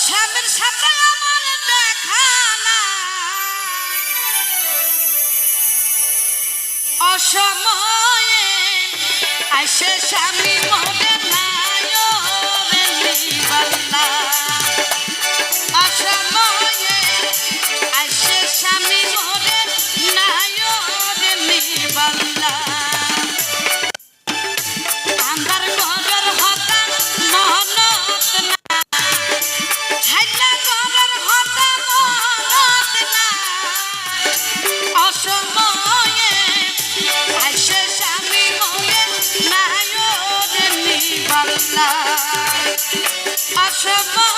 স্বামীর সাথে আমার দেখা না অসময়ে আইসে স্বামী মোরে নাই রে নিবাল্লা অসময়ে আইসে স্বামী মোরে নাই রে নিবাল্লা আন্ধার ঘরের হতা মহনত না হাইলা ঘরের হতা মহনত না অসময়ে আইসে স্বামী মোরে নাই রে নিবাল্লা অসময়ে